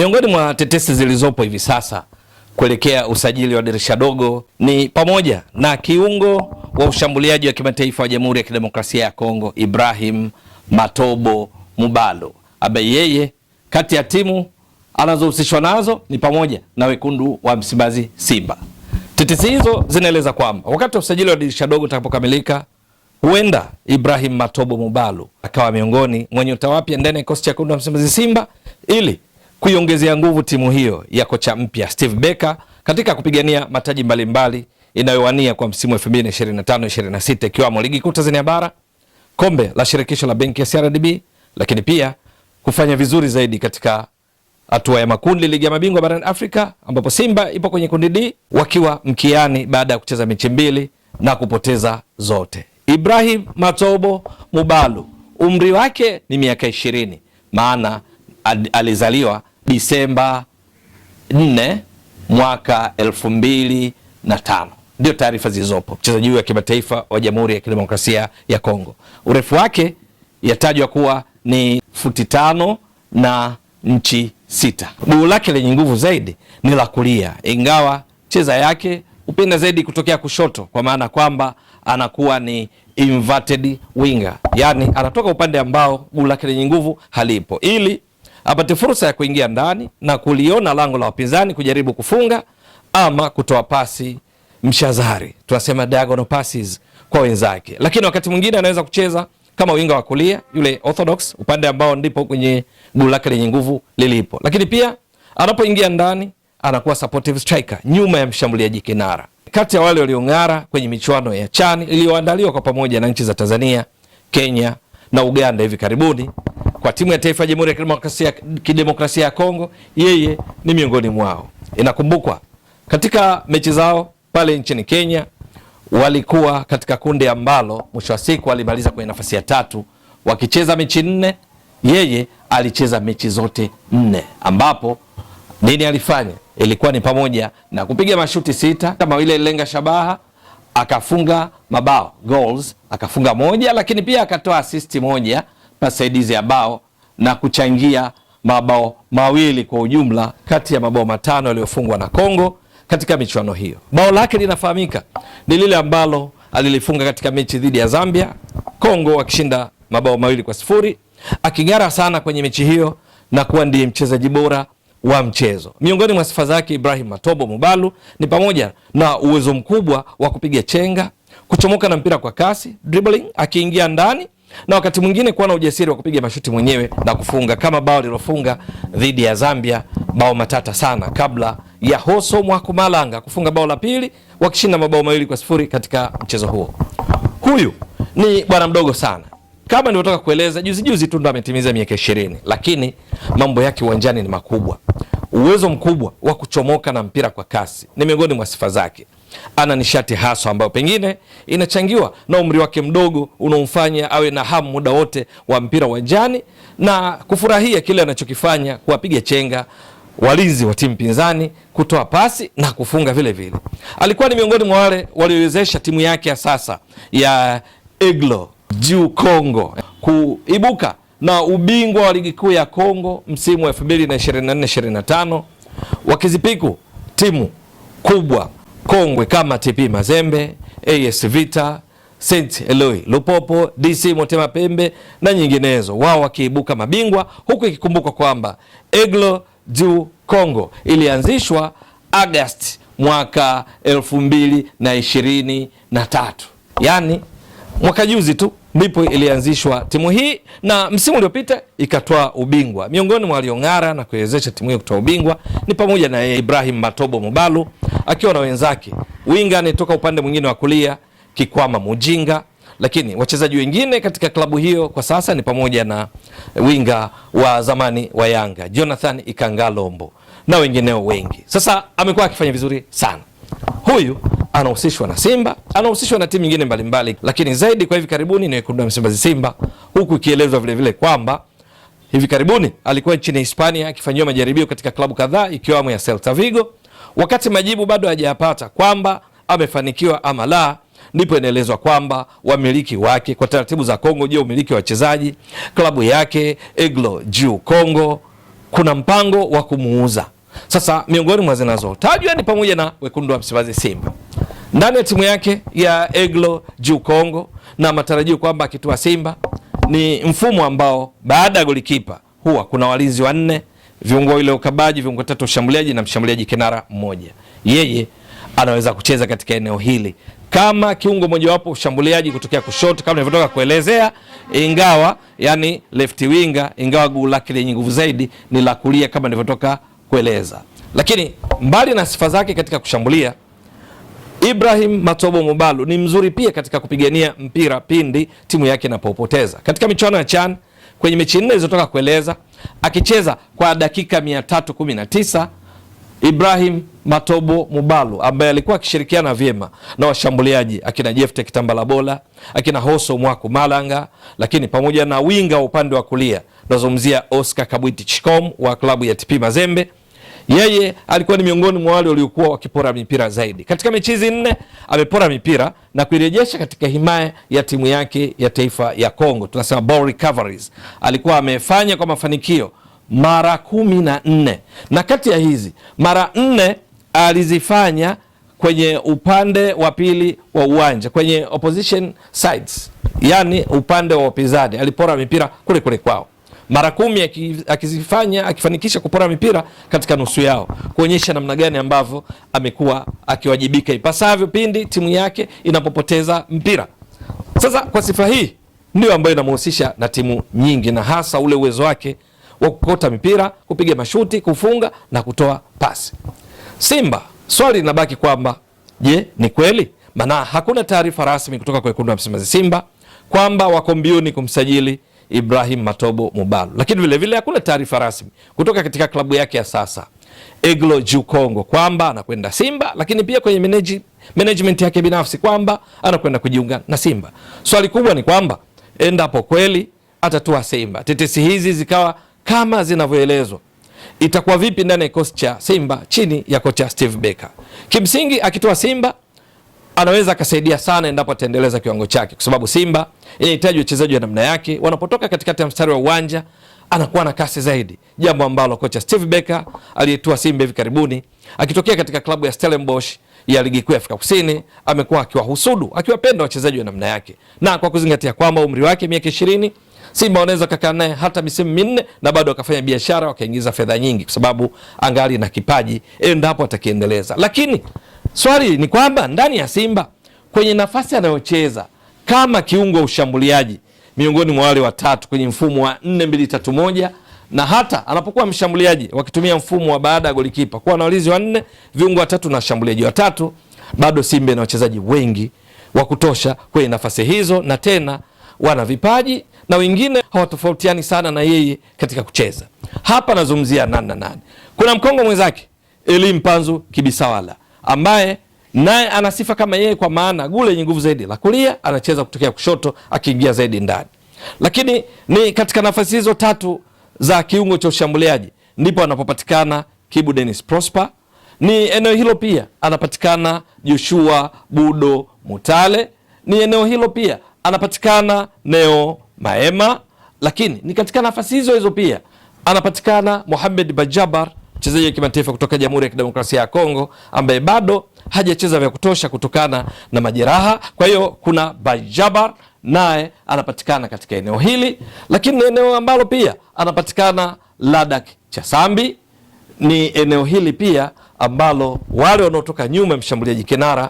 Miongoni mwa tetesi zilizopo hivi sasa kuelekea usajili wa dirisha dogo ni pamoja na kiungo wa ushambuliaji wa kimataifa wa Jamhuri ya Kidemokrasia ya Kongo Ibrahim Matobo Mubalo, ambaye yeye kati ya timu anazohusishwa nazo ni pamoja na wekundu wa Msimbazi Simba. Tetesi hizo zinaeleza kwamba wakati wa usajili wa dirisha dogo utakapokamilika, huenda Ibrahim Matobo Mubalo akawa miongoni mwa nyota wapya ndani ya kikosi cha wekundu wa Msimbazi Simba ili kuiongezea nguvu timu hiyo ya kocha mpya Steve Becker katika kupigania mataji mbalimbali inayowania kwa msimu 2025-26 ikiwamo ligi kuu Tanzania bara, kombe la shirikisho la benki ya CRDB, lakini pia kufanya vizuri zaidi katika hatua ya makundi ligi ya mabingwa barani Afrika, ambapo Simba ipo kwenye kundi D wakiwa mkiani baada ya kucheza mechi mbili na kupoteza zote. Ibrahim Matobo Mubalo umri wake ni miaka 20, maana alizaliwa Disemba 4 mwaka 2005. Ndio taarifa zilizopo. Mchezaji huyu wa kimataifa wa Jamhuri ya Kidemokrasia ya Kongo. Urefu wake yatajwa kuwa ni futi 5 na inchi 6. Guu lake lenye nguvu zaidi ni la kulia, ingawa cheza yake upenda zaidi kutokea kushoto, kwa maana kwamba anakuwa ni inverted winger, yani anatoka upande ambao guu lake lenye nguvu halipo, ili apate fursa ya kuingia ndani na kuliona lango la wapinzani kujaribu kufunga ama kutoa pasi mshazari, tunasema diagonal passes kwa wenzake. Lakini wakati mwingine anaweza kucheza kama winga wa kulia, yule orthodox, upande ambao ndipo kwenye guu lake lenye nguvu lilipo. Lakini pia anapoingia ndani anakuwa supportive striker nyuma ya mshambuliaji kinara. Kati ya wale waliong'ara kwenye michuano ya CHAN iliyoandaliwa kwa pamoja na nchi za Tanzania, Kenya na Uganda hivi karibuni kwa timu ya taifa ya Jamhuri ya Kidemokrasia ya Kongo, yeye ni miongoni mwao. Inakumbukwa katika mechi zao pale nchini Kenya walikuwa katika kundi ambalo mwisho wa siku walimaliza kwenye nafasi ya 3 wakicheza mechi 4, yeye alicheza mechi zote 4, ambapo nini alifanya ilikuwa ni pamoja na kupiga mashuti 6 kama ile lenga shabaha, akafunga mabao goals, akafunga 1, lakini pia akatoa assist 1 na saidizi ya bao na kuchangia mabao 2 kwa ujumla kati ya mabao 5 yaliyofungwa na Kongo katika michuano hiyo. Bao lake linafahamika ni lile ambalo alilifunga katika mechi dhidi ya Zambia, Kongo wakishinda mabao 2-0, aking'ara sana kwenye mechi hiyo na kuwa ndiye mchezaji bora wa mchezo. Miongoni mwa sifa zake Ibrahim Matobo Mubalo ni pamoja na uwezo mkubwa wa kupiga chenga, kuchomoka na mpira kwa kasi, dribbling akiingia ndani, na wakati mwingine kuwa na ujasiri wa kupiga mashuti mwenyewe na kufunga, kama bao lilofunga dhidi ya Zambia, bao matata sana, kabla ya Hoso Mwakumalanga kufunga bao la pili wakishinda mabao 2-0 katika mchezo huo. Huyu ni bwana mdogo sana, kama nilivyotoka kueleza, juzi tu ndo ametimiza miaka 20, lakini mambo yake uwanjani ni makubwa. Uwezo mkubwa wa kuchomoka na mpira kwa kasi ni miongoni mwa sifa zake. Ana nishati hasa ambayo pengine inachangiwa na umri wake mdogo unaomfanya awe na hamu muda wote wa mpira uwanjani na kufurahia kile anachokifanya, kuwapiga chenga walinzi wa timu pinzani, kutoa pasi na kufunga vile vile. Alikuwa ni miongoni mwa wale waliowezesha timu yake ya sasa ya Aigle du Congo kuibuka na ubingwa wa ligi kuu ya Kongo msimu wa 2024-25, wakizipiku timu kubwa kongwe kama TP Mazembe, AS Vita, Saint Eloi Lupopo, DC Motema Pembe na nyinginezo, wao wakiibuka mabingwa, huku ikikumbuka kwamba Aigle du Congo ilianzishwa Agosti mwaka 2023, yani mwaka juzi tu ndipo ilianzishwa timu hii, na msimu uliopita ikatoa ubingwa. Miongoni mwa waliong'ara na kuwezesha timu hiyo kutoa ubingwa ni pamoja na Ibrahim Matobo Mubalo akiwa na wenzake winga anatoka upande mwingine wa kulia Kikwama Mujinga, lakini wachezaji wengine katika klabu hiyo kwa sasa ni pamoja na winga wa zamani wa Yanga Jonathan Ikangalombo na wengineo wengi. Sasa amekuwa akifanya vizuri sana. Huyu anahusishwa na Simba, anahusishwa na timu nyingine mbalimbali, lakini zaidi kwa hivi karibuni ni wekundu wa Msimbazi Simba, huku ikielezwa vile vile kwamba hivi karibuni alikuwa nchini Hispania akifanywa majaribio katika klabu kadhaa ikiwemo ya Celta Vigo. Wakati majibu bado hajayapata kwamba amefanikiwa ama la, ndipo inaelezwa kwamba wamiliki wake kwa taratibu za Kongo, je, umiliki wa wachezaji, klabu yake Aigle du Congo kuna mpango wa kumuuza. Sasa miongoni mwa zinazotajwa ni pamoja na wekundu wa Msimbazi Simba ndani ya timu yake ya Eglo Juu Kongo, na matarajio kwamba akitua Simba ni mfumo ambao baada ya golikipa huwa kuna walinzi wanne, viungo ile ukabaji, viungo tatu ushambuliaji na mshambuliaji kinara mmoja. Yeye anaweza kucheza katika eneo hili kama kiungo mojawapo ushambuliaji kutokea kushoto kama nilivyotoka kuelezea, ingawa yani left winger, ingawa guu lake lenye nguvu zaidi ni la kulia kama nilivyotoka kueleza. Lakini mbali na sifa zake katika kushambulia, Ibrahim Matobo Mubalu ni mzuri pia katika kupigania mpira pindi timu yake inapopoteza. Katika michuano ya CHAN kwenye mechi 4 zilizotoka kueleza, akicheza kwa dakika 319, Ibrahim Matobo Mubalu ambaye alikuwa akishirikiana vyema na washambuliaji akina Jefte Kitambala Bola, akina Hoso Mwaku Malanga, lakini pamoja na winga wa upande wa kulia nazungumzia Oscar Kabwiti Chikom wa klabu ya TP Mazembe. Yeye alikuwa ni miongoni mwa wale waliokuwa wakipora mipira zaidi. Katika mechi hizi 4 amepora mipira na kuirejesha katika himaya ya timu yake ya taifa ya Kongo. Tunasema ball recoveries. Alikuwa amefanya kwa mafanikio mara 14. Na kati ya hizi mara 4 alizifanya kwenye upande wa pili wa uwanja, kwenye opposition sides. Yani upande wa upinzani alipora mipira kule kule kwao. Mara 10 akifanikisha kupora mipira katika nusu yao, kuonyesha namna gani ambavyo amekuwa akiwajibika ipasavyo pindi timu yake inapopoteza mpira. Sasa kwa sifa hii ndio ambayo inamhusisha na timu nyingi, na hasa ule uwezo wake wa kukota mipira, kupiga mashuti, kufunga na kutoa pasi. Simba, swali linabaki kwamba je, ni kweli? Maana hakuna taarifa rasmi kutoka kwa wekundu wa Msimbazi Simba kwamba wako mbioni kumsajili Ibrahim Matobo Mubalu, lakini vile vile hakuna taarifa rasmi kutoka katika klabu yake ya sasa Eglo Juu Kongo kwamba anakwenda Simba, lakini pia kwenye management yake binafsi kwamba anakwenda kujiunga na Simba. Swali kubwa ni kwamba endapo kweli atatua Simba, tetesi hizi zikawa kama zinavyoelezwa, itakuwa vipi ndani ya kikosi cha Simba chini ya kocha Steve Barker? Kimsingi akitoa Simba anaweza akasaidia sana endapo ataendeleza kiwango chake, kwa sababu Simba inahitaji wachezaji wa namna yake, wanapotoka katikati ya mstari wa uwanja anakuwa na kasi zaidi, jambo ambalo kocha Steve Barker aliyetoa Simba hivi karibuni akitokea katika klabu ya Stellenbosch ya ligi kuu ya Afrika Kusini amekuwa akiwahusudu, akiwapenda wachezaji wa namna yake, na kwa kuzingatia kwamba umri wake miaka 20, Simba wanaweza kukaa naye hata misimu 4 na bado akafanya biashara, wakaingiza fedha nyingi, kwa sababu angali na kipaji endapo atakiendeleza. Lakini swali ni kwamba ndani ya Simba kwenye nafasi anayocheza kama kiungo ushambuliaji miongoni mwa wale watatu kwenye mfumo wa 4-2-3-1, na hata anapokuwa mshambuliaji wakitumia mfumo wa baada ya golikipa kuwa na walinzi 4, viungo watatu na washambuliaji watatu, bado Simba ina wachezaji wengi wa kutosha kwenye nafasi hizo, na tena wana vipaji na wengine hawatofautiani sana na yeye katika kucheza. Hapa nazungumzia nani. Kuna mkongo mwenzake Elie Mpanzu Kibisawala ambaye naye ana sifa kama yeye, kwa maana gule yenye nguvu zaidi la kulia, anacheza kutokea kushoto akiingia zaidi ndani. Lakini ni katika nafasi hizo tatu za kiungo cha ushambuliaji ndipo anapopatikana Kibu Dennis Prosper. Ni eneo hilo pia anapatikana Joshua Budo Mutale. Ni eneo hilo pia anapatikana Neo Maema. Lakini ni katika nafasi hizo pia anapatikana Mohamed Bajabar, mchezaji wa kimataifa kutoka Jamhuri ya Kidemokrasia ya Kongo ambaye bado hajacheza vya kutosha kutokana na majeraha. Kwa hiyo kuna Bajabar naye anapatikana katika eneo hili, lakini ni eneo ambalo pia anapatikana Ladak Chasambi. Ni eneo hili pia ambalo wale wanaotoka nyuma mshambuliaji kinara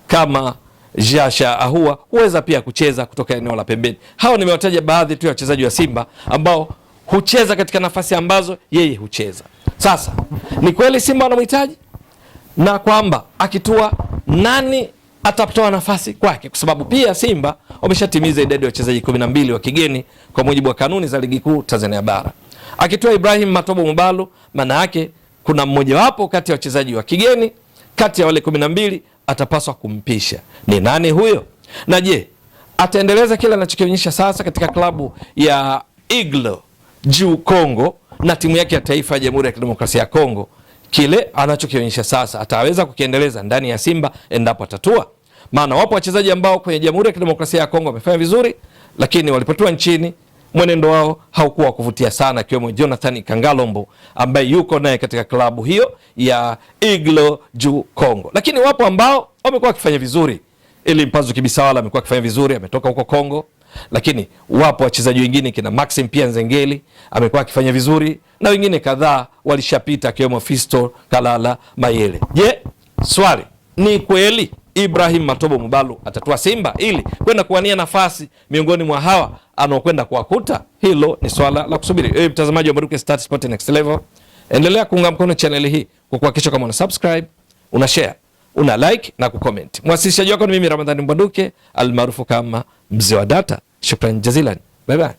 kama Jasha Ahua huweza pia kucheza kutoka eneo la pembeni. Hao nimewataja baadhi tu ya wachezaji wa Simba ambao hucheza katika nafasi ambazo yeye hucheza. Sasa ni kweli Simba wanamhitaji, na kwamba akitua nani atatoa nafasi kwake, kwa sababu pia Simba wameshatimiza idadi ya wachezaji 12 wa kigeni kwa mujibu wa kanuni za ligi kuu Tanzania bara. Akitoa Ibrahim Matobo Mubalu, maana yake kuna mmoja wapo kati ya wachezaji wa kigeni kati ya wale 12 atapaswa kumpisha. Ni nani huyo? Na je, ataendeleza kile anachokionyesha sasa katika klabu ya Eglo Juu Kongo na timu yake ya taifa ya Jamhuri ya Kidemokrasia ya Kongo? Kile anachokionyesha sasa ataweza kukiendeleza ndani ya Simba endapo atatua? Maana wapo wachezaji ambao kwenye Jamhuri ya Kidemokrasia ya Kongo wamefanya vizuri, lakini walipotua nchini mwenendo wao haukuwa wa kuvutia sana, akiwemo Jonathan Kangalombo ambaye yuko naye katika klabu hiyo ya Iglo Ju Kongo. Lakini wapo ambao wamekuwa wakifanya vizuri. Ili Mpanzu Kibisawala amekuwa akifanya vizuri, ametoka huko Kongo. Lakini wapo wachezaji wengine kina Maxim Pia Nzengeli amekuwa akifanya vizuri, na wengine kadhaa walishapita akiwemo Fisto Kalala Mayele. Je, swali ni kweli Ibrahim Matobo Mubalu atatua Simba ili kwenda kuwania nafasi miongoni mwa hawa anaokwenda kuwakuta? Hilo ni swala la kusubiri. Wewe mtazamaji wa Mbwaduke Stats Sport Next Level, endelea kuunga mkono channel hii kwa kuhakikisha kama una subscribe, una share, una like na kucomment. Mwasilishaji wako ni mimi Ramadhani Mbwaduke almaarufu kama Mzee wa Data. Shukran jazilan. Bye bye.